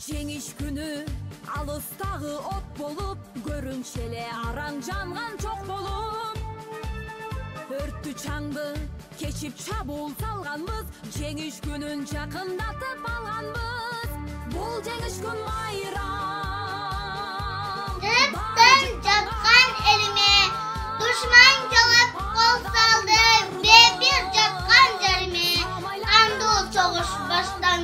Жеңиш күнү алыстагы от болуп, көрүнчеле араң жанган чок болуп. Өрттү чаңды кечип чабуул салганбыз, жеңиш күнүн жакындатып алганбыз. Бул жеңиш күн байрам. Тыптын жаткан элиме душман жолоп кол салды, бебир жаткан жериме кандуу согуш баштанды.